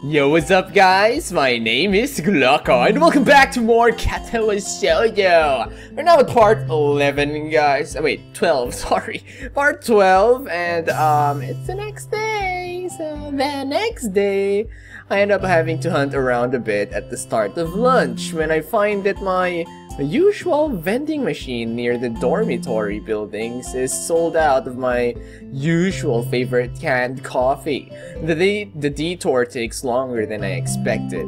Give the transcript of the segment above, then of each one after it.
Yo, what's up guys? My name is GLOCO and welcome back to more Katawa Shoujo. We're now at part 11 guys. Oh, wait, 12, sorry. Part 12 and it's the next day. So the next day, I end up having to hunt around a bit at the start of lunch when I find that my usual vending machine near the dormitory buildings is sold out of my usual favorite canned coffee. The detour takes longer than I expected.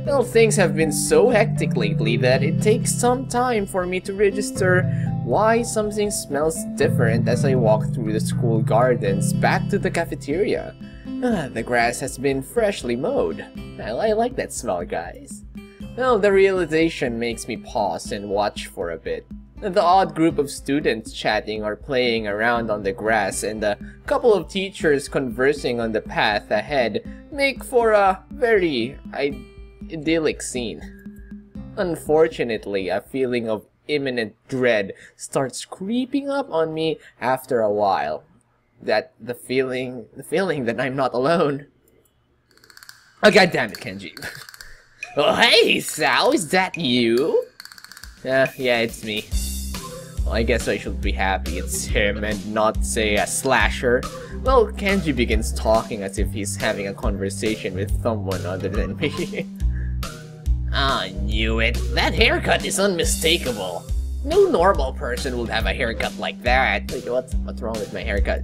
Well, things have been so hectic lately that it takes some time for me to register why something smells different as I walk through the school gardens back to the cafeteria. The grass has been freshly mowed. I like that smell, guys. Well, the realization makes me pause and watch for a bit. The odd group of students chatting or playing around on the grass and a couple of teachers conversing on the path ahead make for a very idyllic scene. Unfortunately, a feeling of imminent dread starts creeping up on me after a while. The feeling that I'm not alone. Oh, goddammit, Kenji. Oh, hey, Hisao, is that you? Yeah, it's me. Well, I guess I should be happy it's him and not, say, a slasher. Well, Kenji begins talking as if he's having a conversation with someone other than me. I knew it. That haircut is unmistakable. No normal person would have a haircut like that. Wait, what's wrong with my haircut?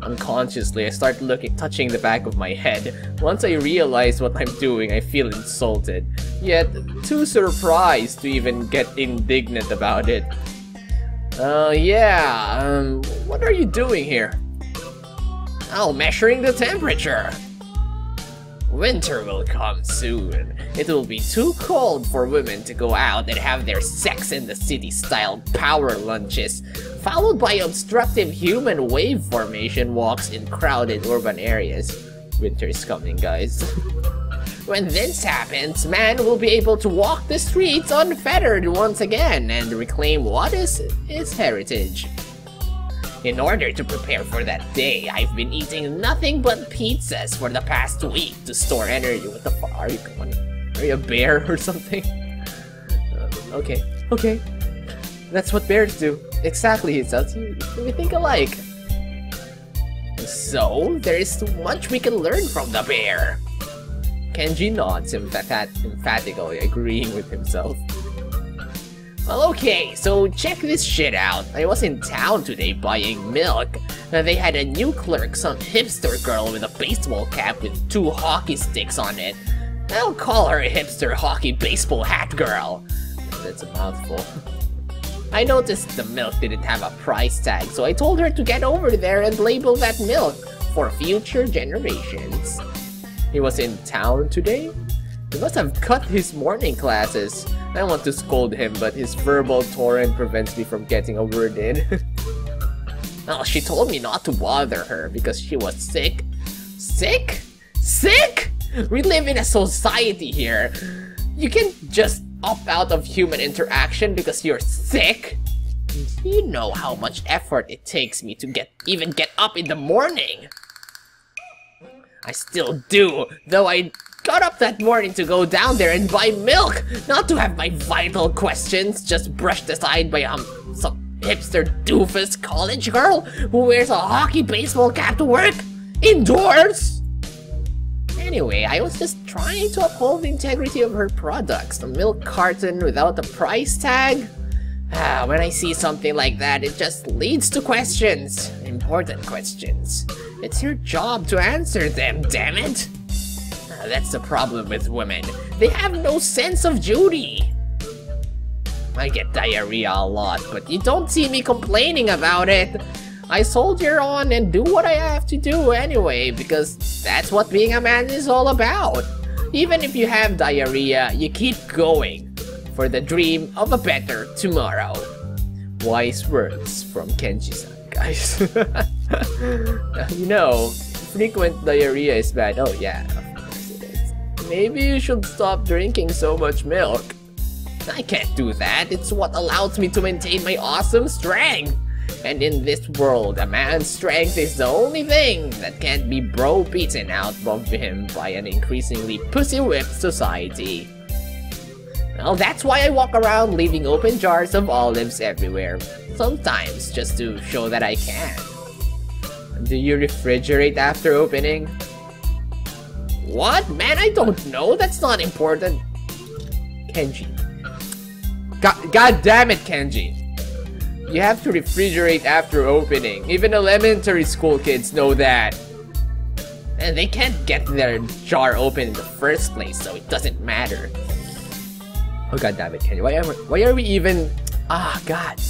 Unconsciously, I start touching the back of my head. Once I realize what I'm doing, I feel insulted, yet too surprised to even get indignant about it. What are you doing here? Oh, measuring the temperature. Winter will come soon. It will be too cold for women to go out and have their Sex in the City-style power lunches, followed by obstructive human wave formation walks in crowded urban areas. Winter's coming, guys. When this happens, man will be able to walk the streets unfettered once again and reclaim what is his heritage. In order to prepare for that day, I've been eating nothing but pizzas for the past week to store energy. What the fuck are you going? Are you a bear or something? Okay. That's what bears do. Exactly, we think alike. So, there is much we can learn from the bear. Kenji nods emphatically, agreeing with himself. Well, okay, so check this shit out. I was in town today buying milk. They had a new clerk, some hipster girl with a baseball cap with 2 hockey sticks on it. I'll call her a hipster hockey baseball hat girl. That's a mouthful. I noticed the milk didn't have a price tag, so I told her to get over there and label that milk for future generations. He was in town today? He must have cut his morning classes. I want to scold him, but his verbal torrent prevents me from getting a word in. Well, she told me not to bother her because she was sick. Sick? Sick? We live in a society here. You can't just opt out of human interaction because you're sick. You know how much effort it takes me to even get up in the morning. I still do, though I got up that morning to go down there and buy milk, not to have my vital questions just brushed aside by some hipster doofus college girl who wears a hockey baseball cap to work indoors. Anyway, I was just trying to uphold the integrity of her products. A milk carton without a price tag? When I see something like that, it just leads to questions. Important questions. It's your job to answer them, damn it! That's the problem with women. They have no sense of duty. I get diarrhea a lot, but you don't see me complaining about it. I soldier on and do what I have to do anyway, because that's what being a man is all about. Even if you have diarrhea, you keep going for the dream of a better tomorrow. Wise words from Kenji-san, guys. You know, frequent diarrhea is bad. Oh yeah, of course it is. Maybe you should stop drinking so much milk. I can't do that. It's what allows me to maintain my awesome strength. And in this world, a man's strength is the only thing that can't be beaten out of him by an increasingly pussy-whipped society. Well, that's why I walk around leaving open jars of olives everywhere. Sometimes, just to show that I can. Do you refrigerate after opening? What? Man, I don't know. That's not important. Kenji. God damn it, Kenji. You have to refrigerate after opening. Even elementary school kids know that. And they can't get their jar open in the first place, so it doesn't matter. Oh god damn it, Kenji. Why are we even... Ah, god.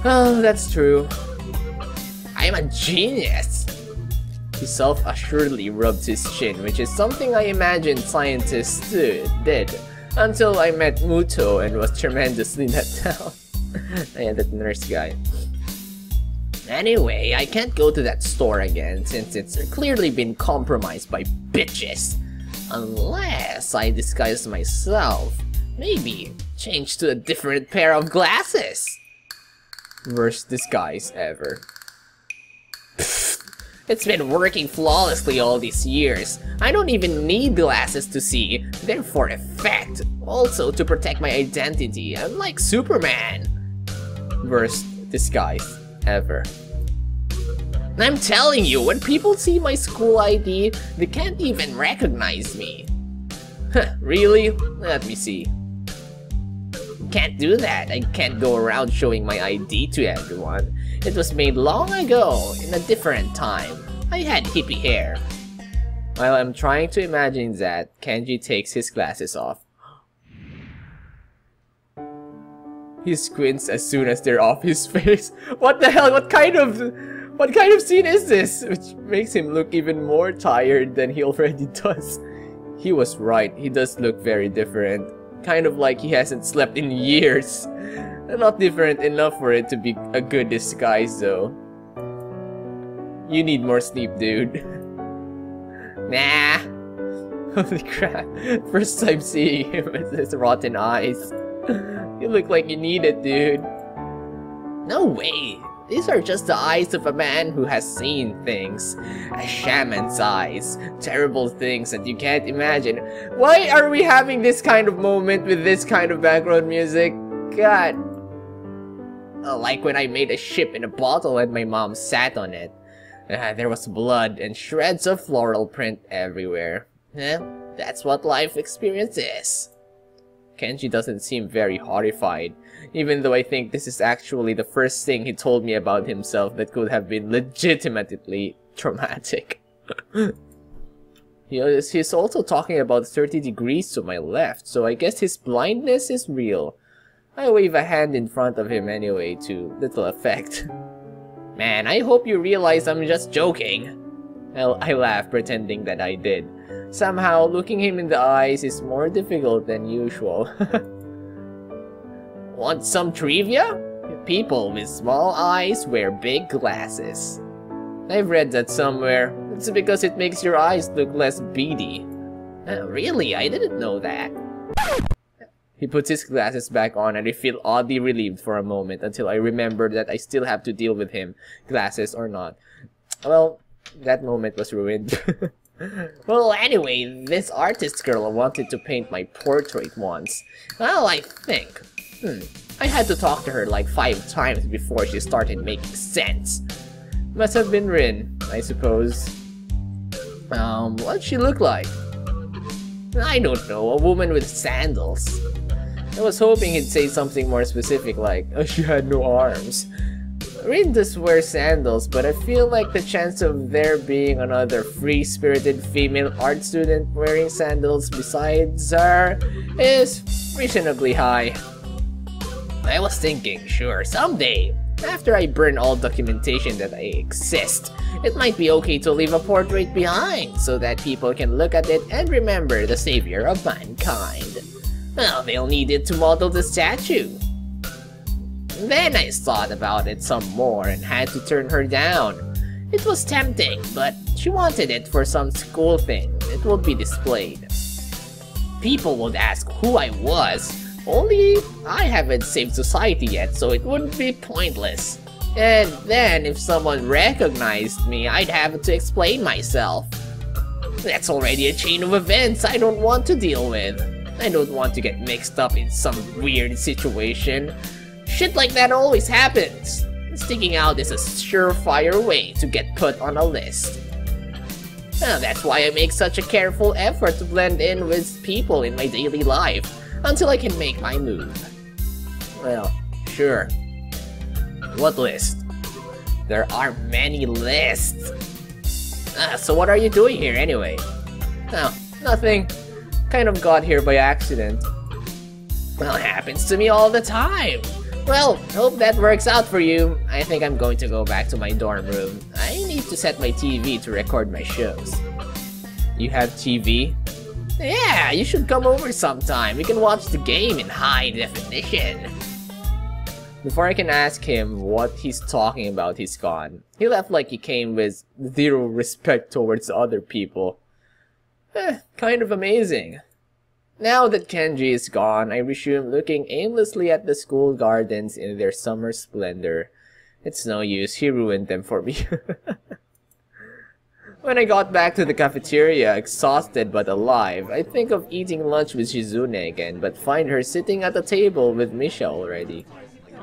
Oh, that's true. I'm a genius. He self-assuredly rubbed his chin, which is something I imagined scientists did. Until I met Muto and was tremendously let down. Yeah, that nurse guy. Anyway, I can't go to that store again since it's clearly been compromised by bitches. Unless I disguise myself. Maybe change to a different pair of glasses. Worst disguise ever. It's been working flawlessly all these years. I don't even need glasses to see. They're for effect. Also to protect my identity. I'm like Superman. Worst disguise ever. I'm telling you, when people see my school ID, they can't even recognize me. Huh, really? Let me see. Can't do that. I can't go around showing my ID to everyone. It was made long ago, in a different time. I had hippie hair. While I'm trying to imagine that, Kenji takes his glasses off. He squints as soon as they're off his face. What the hell? What kind of scene is this? Which makes him look even more tired than he already does. He was right. He does look very different. Kind of like he hasn't slept in years. Not different enough for it to be a good disguise though. You need more sleep, dude. Nah. Holy crap. First time seeing him with his rotten eyes. You look like you need it, dude. No way. These are just the eyes of a man who has seen things. A shaman's eyes. Terrible things that you can't imagine. Why are we having this kind of moment with this kind of background music? God. Like when I made a ship in a bottle and my mom sat on it. There was blood and shreds of floral print everywhere. That's what life experience is. Kenji doesn't seem very horrified, even though I think this is actually the first thing he told me about himself that could have been legitimately traumatic. He's also talking about 30 degrees to my left, so I guess his blindness is real. I wave a hand in front of him anyway, to little effect. Man, I hope you realize I'm just joking. I laugh, pretending that I did. Somehow, looking him in the eyes is more difficult than usual. Want some trivia? People with small eyes wear big glasses. I've read that somewhere. It's because it makes your eyes look less beady. Really? I didn't know that. He puts his glasses back on and I feel oddly relieved for a moment until I remember that I still have to deal with him, glasses or not. Well, that moment was ruined. Well, anyway, this artist girl wanted to paint my portrait once. Well, I think. I had to talk to her like 5 times before she started making sense. Must have been Rin, I suppose. What'd she look like? I don't know, a woman with sandals. I was hoping he'd say something more specific like, oh, she had no arms. Rin does wear sandals, but I feel like the chance of there being another free-spirited female art student wearing sandals besides her is reasonably high. I was thinking, sure, someday, after I burn all documentation that I exist, it might be okay to leave a portrait behind so that people can look at it and remember the savior of mankind. Well, they'll need it to model the statue. Then I thought about it some more and had to turn her down. It was tempting, but she wanted it for some school thing. It would be displayed. People would ask who I was, only I haven't saved society yet, so it wouldn't be pointless. And then, if someone recognized me, I'd have to explain myself. That's already a chain of events I don't want to deal with. I don't want to get mixed up in some weird situation. Shit like that always happens. Sticking out is a surefire way to get put on a list. That's why I make such a careful effort to blend in with people in my daily life, until I can make my move. Well, sure. What list? There are many lists. So what are you doing here anyway? Oh, nothing. Kind of got here by accident. Well, it happens to me all the time. Well, hope that works out for you. I think I'm going to go back to my dorm room. I need to set my TV to record my shows. You have TV? Yeah, you should come over sometime. We can watch the game in high definition. Before I can ask him what he's talking about, he's gone. He left like he came with zero respect towards other people. Kind of amazing. Now that Kenji is gone, I resume looking aimlessly at the school gardens in their summer splendor. It's no use, he ruined them for me. When I got back to the cafeteria, exhausted but alive, I think of eating lunch with Shizune again, but find her sitting at the table with Misha already.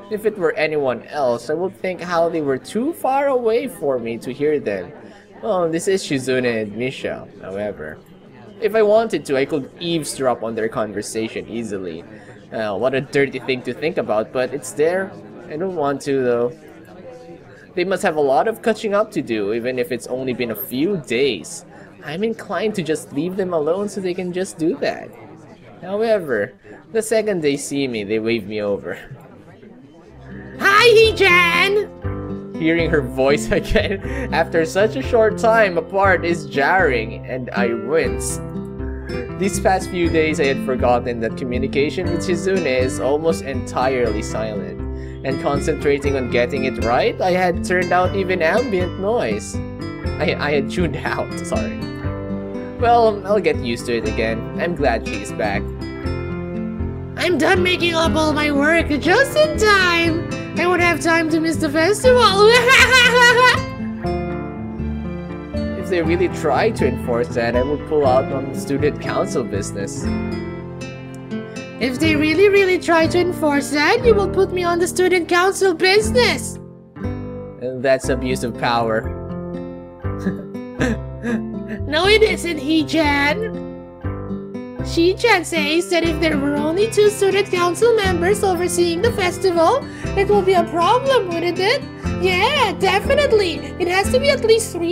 If it were anyone else, I would think how they were too far away for me to hear them. Well, this is Shizune and Misha, however. If I wanted to, I could eavesdrop on their conversation easily. What a dirty thing to think about, but it's there. I don't want to, though. They must have a lot of catching up to do, even if it's only been a few days. I'm inclined to just leave them alone so they can just do that. However, the second they see me, they wave me over. Hi, Hee-chan! Hearing her voice again after such a short time apart is jarring, and I wince. These past few days I had forgotten that communication with Shizune is almost entirely silent, and concentrating on getting it right, I had turned out even ambient noise. I had tuned out, sorry. Well, I'll get used to it again. I'm glad she's back. I'm done making up all my work just in time! I won't have time to miss the festival! If they really tried to enforce that, I would pull out on the student council business. If they really try to enforce that, you will put me on the student council business! And that's abuse of power. No, it isn't, Hee-chan! She-chan says that if there were only 2 student council members overseeing the festival, it will be a problem, wouldn't it? Yeah, definitely! It has to be at least 3.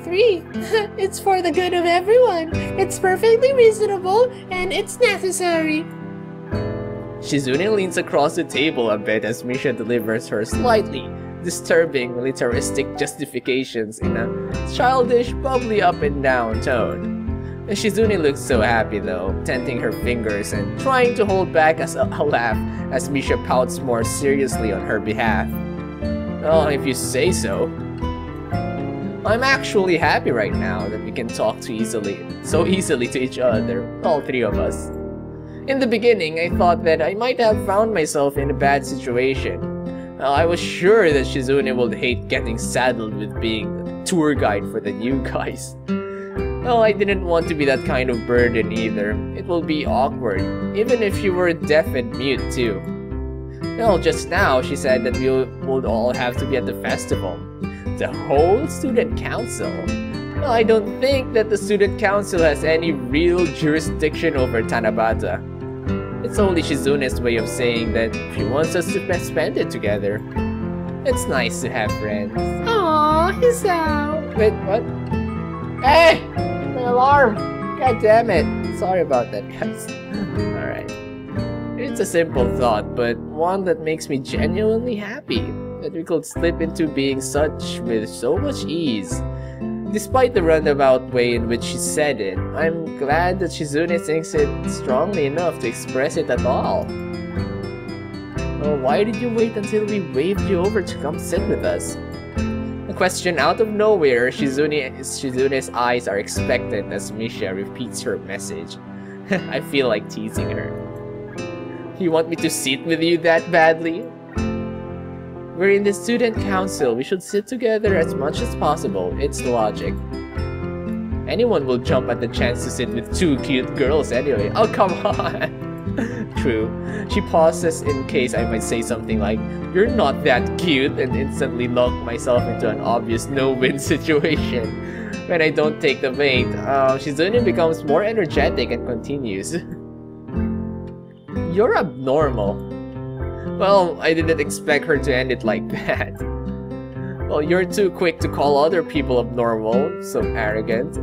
It's for the good of everyone. It's perfectly reasonable, and it's necessary. Shizune leans across the table a bit as Misha delivers her slightly disturbing militaristic justifications in a childish, bubbly up-and-down tone. Shizune looks so happy though, tenting her fingers and trying to hold back a laugh as Misha pouts more seriously on her behalf. Oh, if you say so. I'm actually happy right now that we can talk so easily to each other, all 3 of us. In the beginning, I thought that I might have found myself in a bad situation. I was sure that Shizune would hate getting saddled with being a tour guide for the new guys. Well, I didn't want to be that kind of burden either. It will be awkward, even if you were deaf and mute too. Well, just now she said that we would all have to be at the festival. The whole student council? Well, I don't think that the student council has any real jurisdiction over Tanabata. It's only Shizune's way of saying that she wants us to spend it together. It's nice to have friends. Aww, Hisao. Wait, what? Hey! My alarm! God damn it! Sorry about that, guys. Alright. It's a simple thought, but one that makes me genuinely happy. That we could slip into being such with so much ease. Despite the roundabout way in which she said it, I'm glad that Shizune thinks it strongly enough to express it at all. Oh, why did you wait until we waved you over to come sit with us? A question out of nowhere, Shizune's eyes are expectant as Misha repeats her message. I feel like teasing her. You want me to sit with you that badly? We're in the student council. We should sit together as much as possible. It's logic. Anyone will jump at the chance to sit with two cute girls anyway. Oh, come on. True. She pauses in case I might say something like, "You're not that cute," and instantly lock myself into an obvious no-win situation. When I don't take the bait, Shizune becomes more energetic and continues. You're abnormal. Well, I didn't expect her to end it like that. Well, you're too quick to call other people abnormal, so arrogant.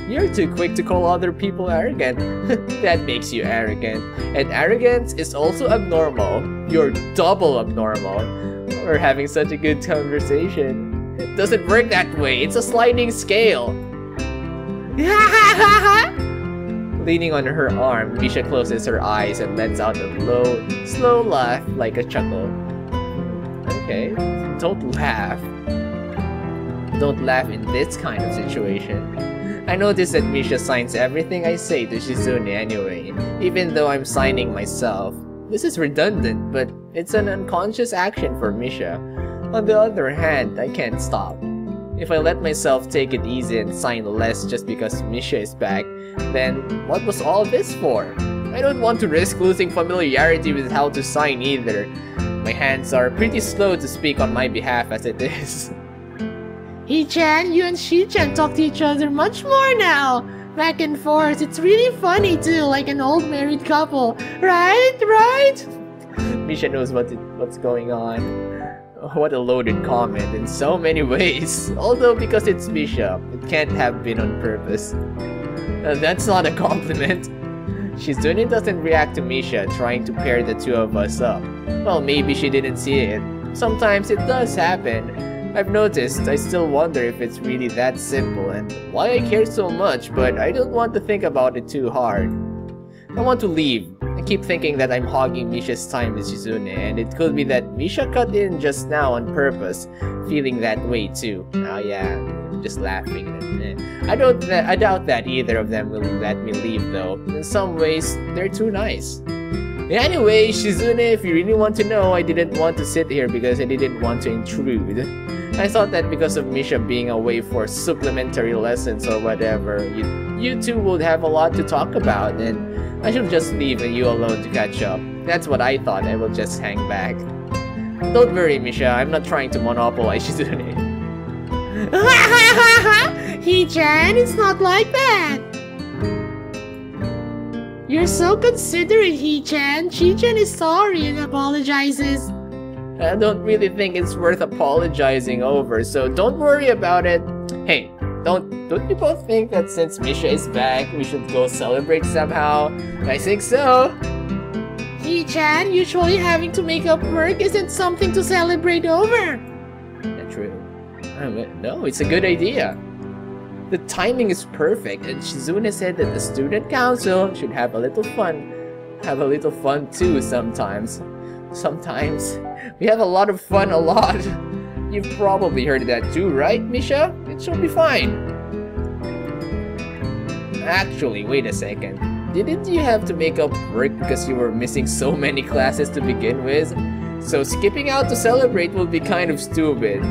You're too quick to call other people arrogant. That makes you arrogant. And arrogance is also abnormal. You're double abnormal. We're having such a good conversation. It doesn't work that way. It's a sliding scale. Leaning on her arm, Misha closes her eyes and lets out a low, slow laugh like a chuckle. Okay, don't laugh. Don't laugh in this kind of situation. I notice that Misha signs everything I say to Shizune anyway, even though I'm signing myself. This is redundant, but it's an unconscious action for Misha. On the other hand, I can't stop. If I let myself take it easy and sign less just because Misha is back, then what was all this for? I don't want to risk losing familiarity with how to sign either. My hands are pretty slow to speak on my behalf as it is. He-chan, you and She-chan talk to each other much more now. Back and forth, it's really funny too, like an old married couple. Right? Right? Misha knows what's going on. What a loaded comment in so many ways. Although because it's Misha, it can't have been on purpose. That's not a compliment. Shizune doesn't react to Misha trying to pair the two of us up. Well, maybe she didn't see it. Sometimes it does happen. I've noticed. I still wonder if it's really that simple and why I care so much, but I don't want to think about it too hard. I want to leave. I keep thinking that I'm hogging Misha's time with Shizune, and it could be that Misha cut in just now on purpose, feeling that way too. Oh yeah, just laughing. I doubt that either of them will let me leave though. In some ways, they're too nice. Anyway, Shizune, if you really want to know, I didn't want to sit here because I didn't want to intrude. I thought that because of Misha being away for supplementary lessons or whatever, you two would have a lot to talk about, and I should just leave you alone to catch up. That's what I thought. I will just hang back. Don't worry, Misha. I'm not trying to monopolize Shizune. He-chan, it's not like that. You're so considerate, He-chan. She-chan is sorry and apologizes. I don't really think it's worth apologizing over, so don't worry about it. Hey, don't you both think that since Misha is back, we should go celebrate somehow? I think so. He-chan, usually having to make up work isn't something to celebrate over. That's true. No, it's a good idea. The timing is perfect, and Shizune said that the student council should have a little fun. Have a little fun too sometimes. Sometimes. We have a lot of fun a lot. You've probably heard that too, right, Misha? It should be fine. Actually, wait a second. Didn't you have to make up work because you were missing so many classes to begin with? So skipping out to celebrate will be kind of stupid.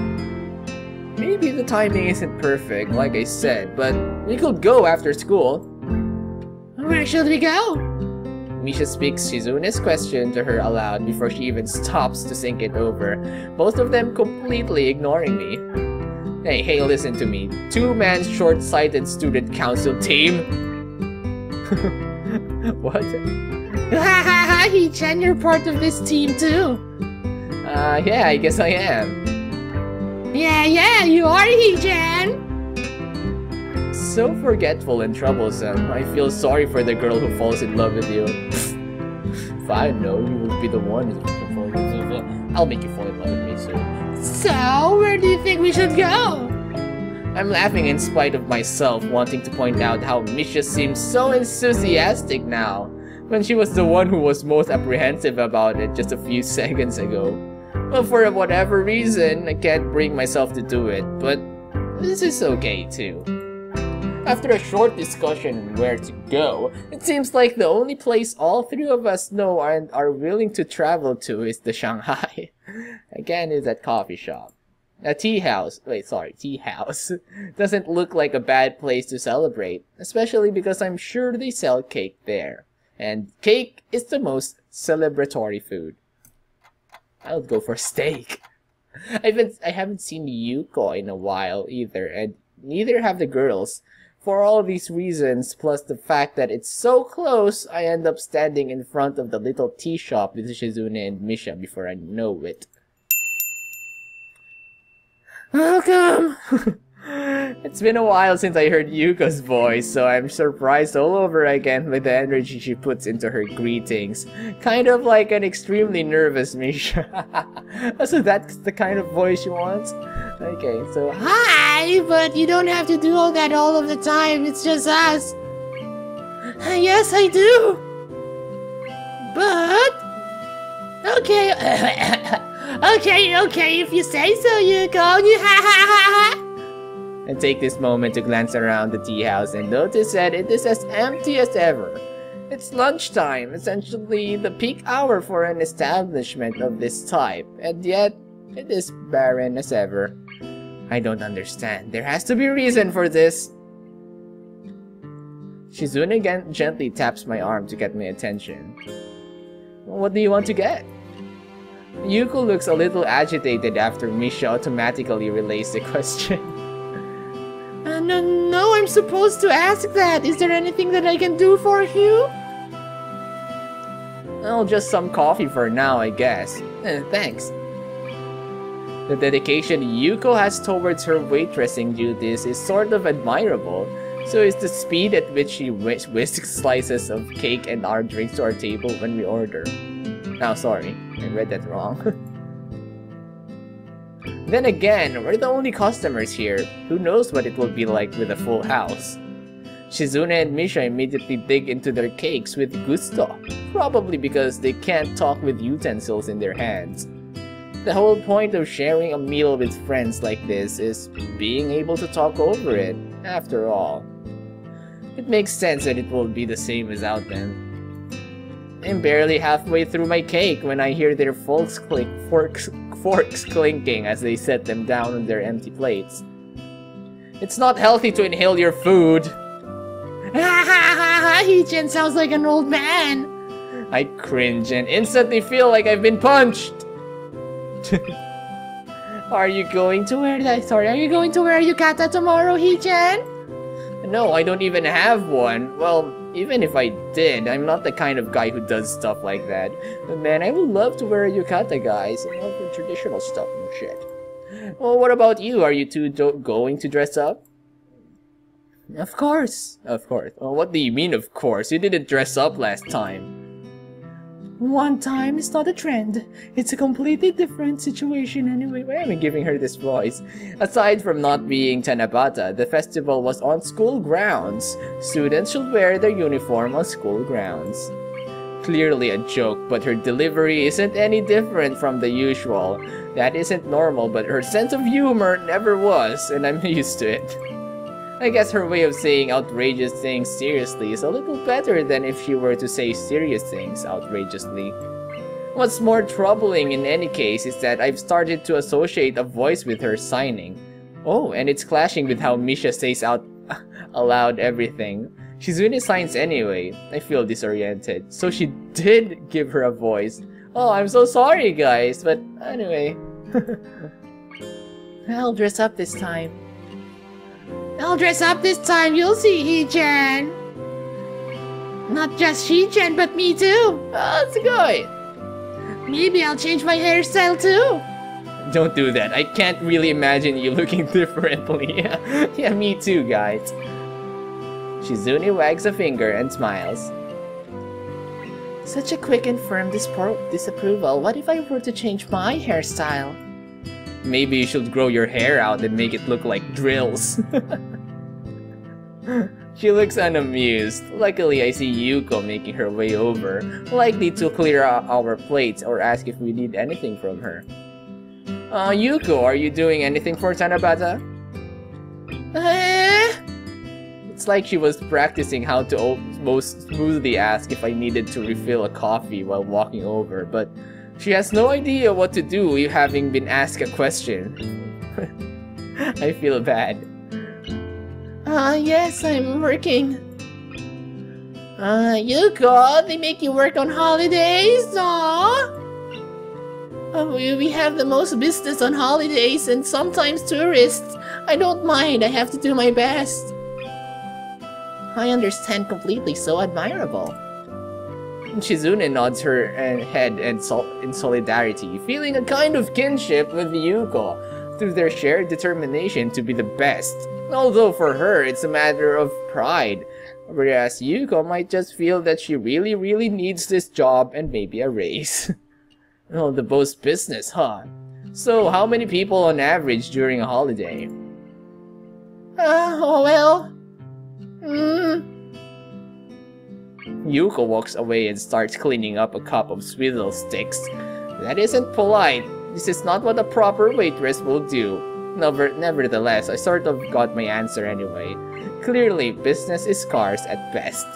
Maybe the timing isn't perfect, like I said, but we could go after school. Where should we go? Misha speaks Shizune's question to her aloud before she even stops to think it over, both of them completely ignoring me. Hey, listen to me. Two-man short-sighted student council team? What? Hahaha, He-chan, you're part of this team too. Yeah, I guess I am. Yeah, you are, He-chan. So forgetful and troublesome. I feel sorry for the girl who falls in love with you. If I know you will be the one who's falling in love with me, I'll make you fall in love with me soon. So, where do you think we should go? I'm laughing in spite of myself, wanting to point out how Misha seems so enthusiastic now, when she was the one who was most apprehensive about it just a few seconds ago. Well, for whatever reason, I can't bring myself to do it, but this is okay too. After a short discussion on where to go, it seems like the only place all three of us know and are willing to travel to is the Shanghai. I Again, is that coffee shop. A tea house. Wait, sorry, tea house. Doesn't look like a bad place to celebrate, especially because I'm sure they sell cake there. And cake is the most celebratory food. I would go for steak. I haven't seen Yuko in a while either, and neither have the girls. For all these reasons, plus the fact that it's so close, I end up standing in front of the little tea shop with Shizune and Misha before I know it. Welcome! It's been a while since I heard Yuko's voice, so I'm surprised all over again with the energy she puts into her greetings. Kind of like an extremely nervous Misha. So that's the kind of voice she wants? Okay, so Hi, but you don't have to do all that all of the time. It's just us. Yes, I do. But okay, okay. If you say so, Yuko. and take this moment to glance around the tea house and notice that it is as empty as ever. It's lunchtime, essentially the peak hour for an establishment of this type, and yet it is barren as ever. I don't understand. There has to be a reason for this. Shizune again gently taps my arm to get my attention. What do you want to get? Yuko looks a little agitated after Misha automatically relays the question. No, I'm supposed to ask that. Is there anything that I can do for you? Well, just some coffee for now, I guess. Thanks. The dedication Yuko has towards her waitressing duties is sort of admirable. So is the speed at which she whisks slices of cake and our drinks to our table when we order. Now, sorry, I read that wrong. Then again, we're the only customers here. Who knows what it will be like with a full house? Shizune and Misha immediately dig into their cakes with gusto, probably because they can't talk with utensils in their hands. The whole point of sharing a meal with friends like this is being able to talk over it, after all. It makes sense that it will be the same without them. I'm barely halfway through my cake when I hear their forks clinking as they set them down on their empty plates. It's not healthy to inhale your food. Hichan sounds like an old man. I cringe and instantly feel like I've been punched. Are you going to wear yukata tomorrow, Hichan? No, I don't even have one. Well, even if I did, I'm not the kind of guy who does stuff like that. But man, I would love to wear a yukata, guys. I love the traditional stuff and shit. Well, what about you? Are you two going to dress up? Of course. Of course. Well, what do you mean, of course? You didn't dress up last time. One time is not a trend. It's a completely different situation anyway. Why am I giving her this voice? Aside from not being Tanabata, the festival was on school grounds. Students should wear their uniform on school grounds. Clearly a joke, but her delivery isn't any different from the usual. That isn't normal, but her sense of humor never was, and I'm used to it. I guess her way of saying outrageous things seriously is a little better than if she were to say serious things outrageously. What's more troubling in any case is that I've started to associate a voice with her signing. Oh, and it's clashing with how Misha says out aloud everything. Shizune signs anyway. I feel disoriented. So she did give her a voice. Oh, I'm so sorry guys, but anyway. I'll dress up this time. You'll see, Hichan. Not just Hichan, but me too. Oh, that's good. Maybe I'll change my hairstyle too. Don't do that. I can't really imagine you looking differently. Yeah, me too, guys. Shizune wags a finger and smiles. Such a quick and firm disapproval. What if I were to change my hairstyle? Maybe you should grow your hair out and make it look like drills. She looks unamused. Luckily, I see Yuko making her way over, likely to clear out our plates or ask if we need anything from her. Yuko, are you doing anything for Tanabata? It's like she was practicing how to most smoothly ask if I needed to refill a coffee while walking over, but She has no idea what to do having been asked a question. I feel bad. Yes, I'm working. Yuko, they make you work on holidays? Aww. We have the most business on holidays and sometimes tourists. I don't mind, I have to do my best. I understand completely, so admirable. Shizune nods her head in solidarity, feeling a kind of kinship with Yuko through their shared determination to be the best. Although for her, it's a matter of pride, whereas Yuko might just feel that she really needs this job and maybe a raise. Oh, the most business, huh? So, how many people on average during a holiday? Yuko walks away and starts cleaning up a cup of swizzle sticks. That isn't polite. This is not what a proper waitress will do. Nevertheless, I sort of got my answer anyway. Clearly, business is scarce at best.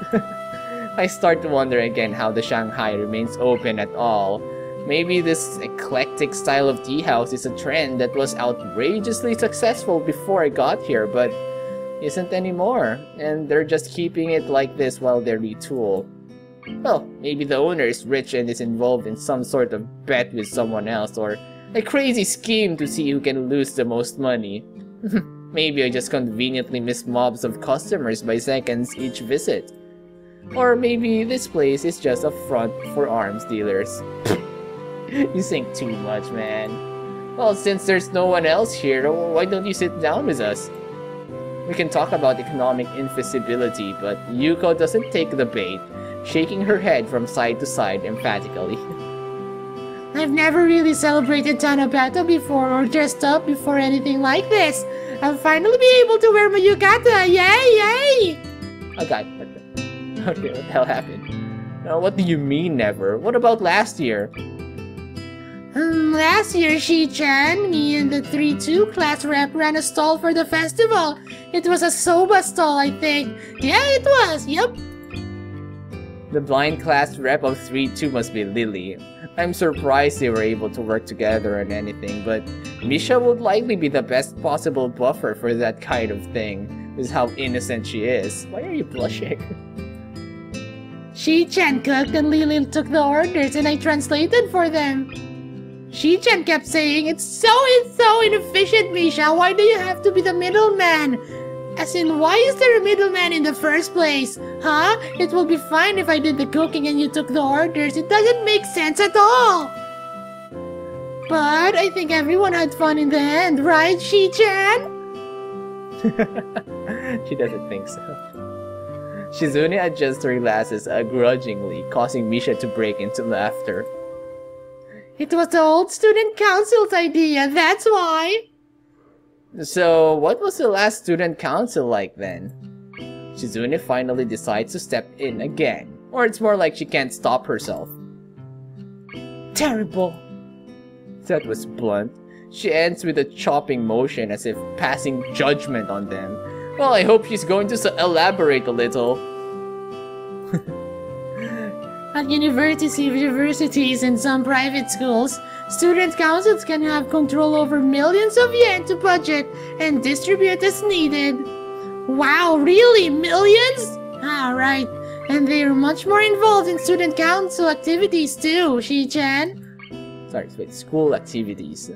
I start to wonder again how the Shanghai remains open at all. Maybe this eclectic style of tea house is a trend that was outrageously successful before I got here, but isn't anymore, and they're just keeping it like this while they retool. Well, maybe the owner is rich and is involved in some sort of bet with someone else, or a crazy scheme to see who can lose the most money. Maybe I just conveniently miss mobs of customers by seconds each visit. Or maybe this place is just a front for arms dealers. You think too much, man. Well, since there's no one else here, why don't you sit down with us? We can talk about economic infeasibility, but Yuko doesn't take the bait, shaking her head from side to side emphatically. I've never really celebrated Tanabata before or dressed up before anything like this. I'll finally be able to wear my yukata! Yay! Okay, what the hell happened? What do you mean never? What about last year? Last year, Shi-chan, me and the 3-2 class rep ran a stall for the festival. It was a soba stall, I think. Yeah, it was, yep. The blind class rep of 3-2 must be Lily. I'm surprised they were able to work together on anything, but Misha would likely be the best possible buffer for that kind of thing, with how innocent she is. Why are you blushing? Shi-chan cooked and Lily took the orders and I translated for them. Shi-chan kept saying, it's so inefficient, Misha. Why do you have to be the middleman? As in, why is there a middleman in the first place? Huh? It will be fine if I did the cooking and you took the orders. It doesn't make sense at all. But I think everyone had fun in the end, right, Shi-chan? She doesn't think so. Shizune adjusts her glasses grudgingly, causing Misha to break into laughter. It was the old student council's idea, that's why. So, what was the last student council like then? Shizune finally decides to step in again. Or it's more like she can't stop herself. Terrible. That was blunt. She ends with a chopping motion as if passing judgment on them. Well, I hope she's going to elaborate a little. At universities and some private schools, student councils can have control over millions of yen to budget and distribute as needed. Wow, really? Millions? Ah, right. And they are much more involved in student council activities too, Shi-chan. Sorry, wait, school activities.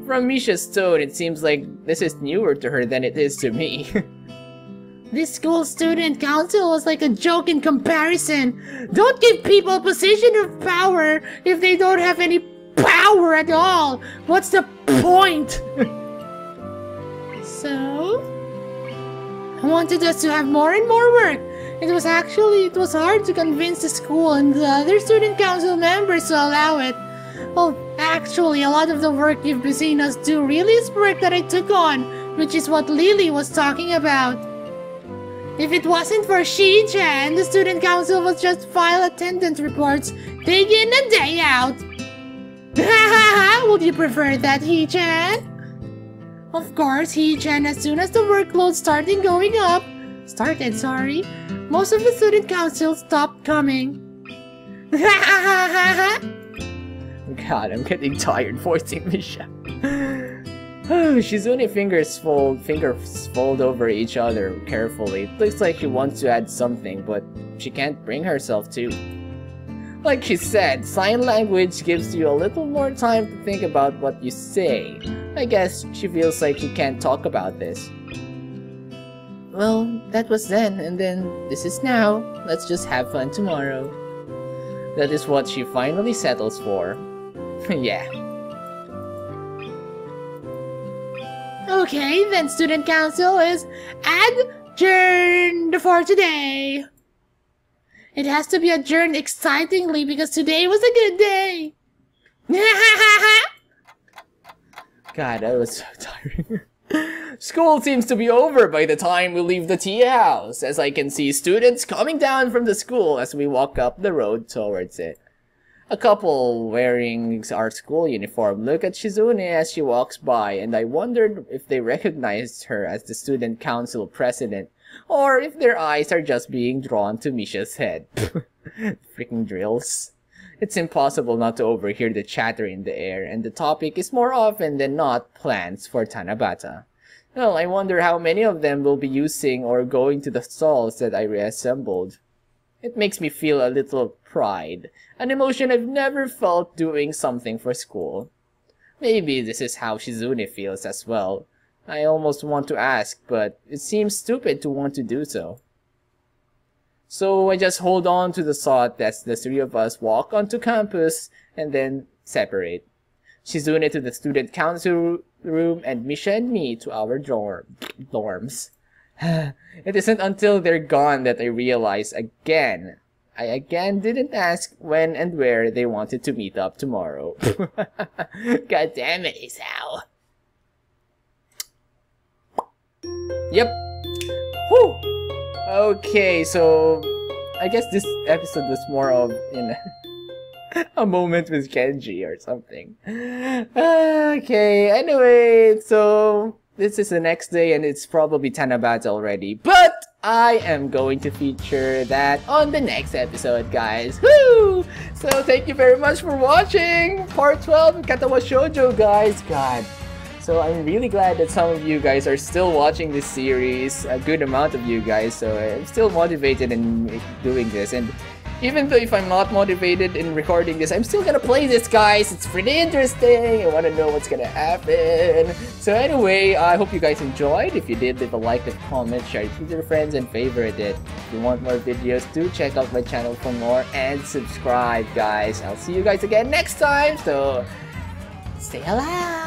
From Misha's tone, it seems like this is newer to her than it is to me. This school student council was like a joke in comparison. Don't give people a position of power if they don't have any power at all. What's the point? So, I wanted us to have more and more work. It was hard to convince the school and the other student council members to allow it. Well, actually, a lot of the work you've been seeing us do really is work that I took on, which is what Lily was talking about. If it wasn't for Shi-chan, the student council would just file attendance reports day in and day out. Would you prefer that, He-chan? Of course, He-chan, as soon as the workload started, most of the student council stopped coming. God, I'm getting tired voicing Misha. Shizune fingers fold over each other carefully. It looks like she wants to add something, but she can't bring herself to. Like she said, sign language gives you a little more time to think about what you say. I guess she feels like she can't talk about this. Well, that was then, and then this is now. Let's just have fun tomorrow. That is what she finally settles for. Yeah. Okay, then student council is adjourned for today. It has to be adjourned excitingly because today was a good day. God, that was so tiring. School seems to be over by the time we leave the tea house, as I can see students coming down from the school as we walk up the road towards it. A couple wearing our school uniform look at Shizune as she walks by, and I wondered if they recognized her as the student council president, or if their eyes are just being drawn to Misha's head. Freaking drills. It's impossible not to overhear the chatter in the air, and the topic is more often than not plans for Tanabata. Well, I wonder how many of them will be using or going to the stalls that I reassembled. It makes me feel a little pride, an emotion I've never felt doing something for school. Maybe this is how Shizune feels as well. I almost want to ask, but it seems stupid to want to do so. So I just hold on to the thought that the three of us walk onto campus and then separate. Shizune to the student council room and Misha and me to our dorms. It isn't until they're gone that I realize again. I again didn't ask when and where they wanted to meet up tomorrow. God damn it, Hisao. Yep. Whew. Okay, so I guess this episode was more of a moment with Kenji or something. Okay, anyway, so this is the next day and it's probably Tanabata already, but I am going to feature that on the next episode, guys. Woo! So thank you very much for watching part 12 of Katawa Shoujo, guys. God. So I'm really glad that some of you guys are still watching this series, a good amount of you guys, so I'm still motivated in doing this. And even though if I'm not motivated in recording this, I'm still gonna play this, guys. It's pretty interesting. I want to know what's gonna happen. So anyway, I hope you guys enjoyed. If you did, leave a like, leave a comment, share it with your friends, and favorite it. If you want more videos, do check out my channel for more and subscribe, guys. I'll see you guys again next time, so stay alive.